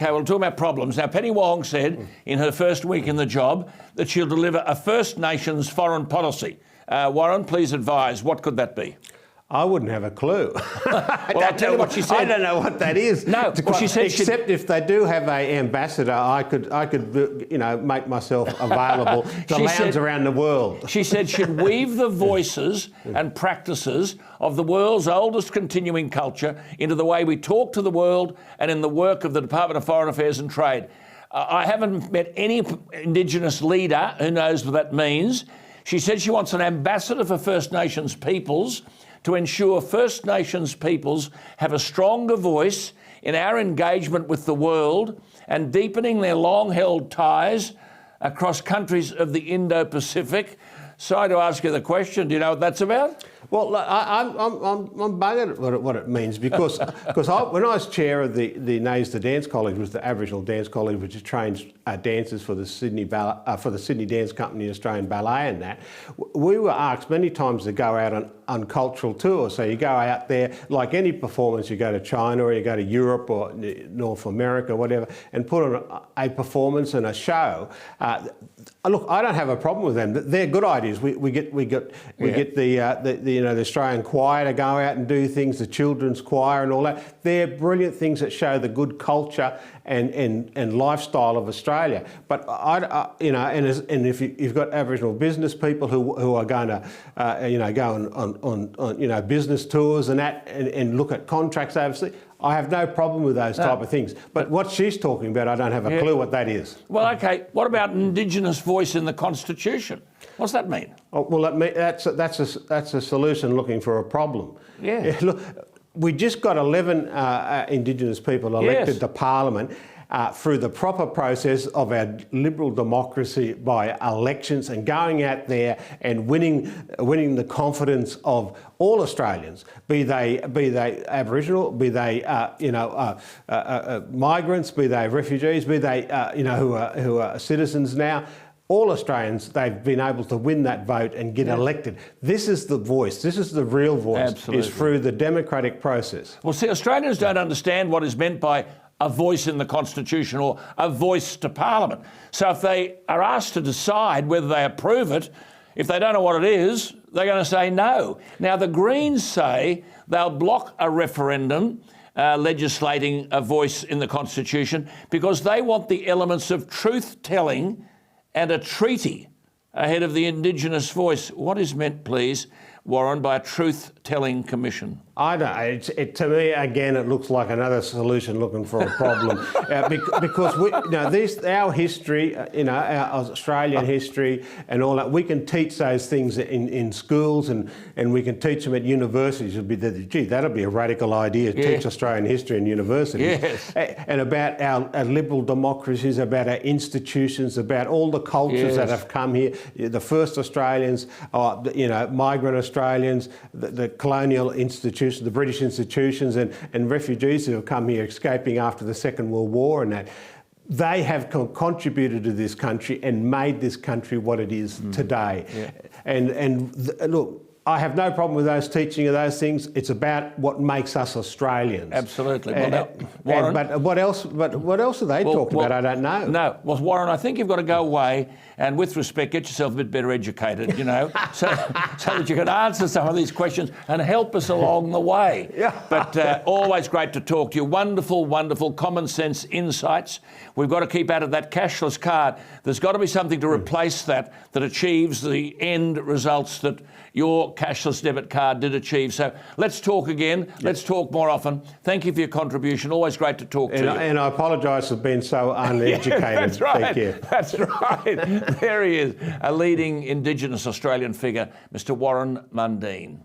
Okay, we'll talk about problems. Now, Penny Wong said in her first week in the job that she'll deliver a First Nations foreign policy. Warren, please advise, what could that be? I wouldn't have a clue. Well, I'll tell you what she said. I don't know what that is. No, well, she said except if they do have an ambassador, I could, make myself available to lounge around the world. She said she'd weave the voices and practices of the world's oldest continuing culture into the way we talk to the world and in the work of the Department of Foreign Affairs and Trade. I haven't met any Indigenous leader who knows what that means. She said she wants an ambassador for First Nations peoples to ensure First Nations peoples have a stronger voice in our engagement with the world and deepening their long-held ties across countries of the Indo-Pacific. Sorry to ask you the question. Do you know what that's about? Well, I'm buggered at what it means because when I was chair of the NAISDA Dance College, which was the Aboriginal Dance College, which trains dancers for the Sydney Dance Company, Australian Ballet, and that, we were asked many times to go out on cultural tours. So you go out there, like any performance, you go to China or you go to Europe or North America, whatever, and put on a performance and a show. Look, I don't have a problem with them. They're good ideas. We get the Australian choir to go out and do things, the children's choir and all that. They're brilliant things that show the good culture and lifestyle of Australia. But and if you've got Aboriginal business people who are going to go on business tours and that and look at contracts overseas, I have no problem with those type of things. But what she's talking about, I don't have a clue what that is. Well, okay. What about an Indigenous voice in the Constitution? What's that mean? Oh, well, that's a solution looking for a problem. Yeah. Look, we just got 11 Indigenous people elected to Parliament through the proper process of our liberal democracy by elections and going out there and winning the confidence of all Australians, be they Aboriginal, be they migrants, be they refugees, be they who are citizens now. All Australians, they've been able to win that vote and get elected. This is the voice. This is the real voice. Absolutely. Is through the democratic process. Well, see, Australians don't understand what is meant by a voice in the Constitution or a voice to Parliament. So if they are asked to decide whether they approve it, if they don't know what it is, they're going to say no. Now, the Greens say they'll block a referendum legislating a voice in the Constitution because they want the elements of truth-telling and a treaty ahead of the Indigenous voice. What is meant, please, Warren, by a truth-telling commission? I don't. To me, again, it looks like another solution looking for a problem, because our history, our Australian history and all that, we can teach those things in schools and we can teach them at universities. That'll be a radical idea. Yeah. Teach Australian history in universities. Yes. And about our liberal democracies, about our institutions, about all the cultures that have come here. The first Australians, migrant Australians, the colonial institutions, the British institutions and refugees who have come here escaping after the Second World War and that. They have contributed to this country and made this country what it is today. Yeah. Look, I have no problem with those teaching of those things. It's about what makes us Australians. Absolutely. Warren, but what else? What else are they talking about? I don't know. No. Well, Warren, I think you've got to go away and, with respect, get yourself a bit better educated. so that you can answer some of these questions and help us along the way. Yeah. But always great to talk to you. Wonderful, wonderful common sense insights. We've got to keep out of that cashless card. There's got to be something to replace that achieves the end results that your cashless debit card did achieve. So let's talk again. Yep. Let's talk more often. Thank you for your contribution. Always great to talk to you. And I apologise for being so uneducated. Yeah, that's right. Thank you. That's right. There he is, a leading Indigenous Australian figure, Mr. Warren Mundine.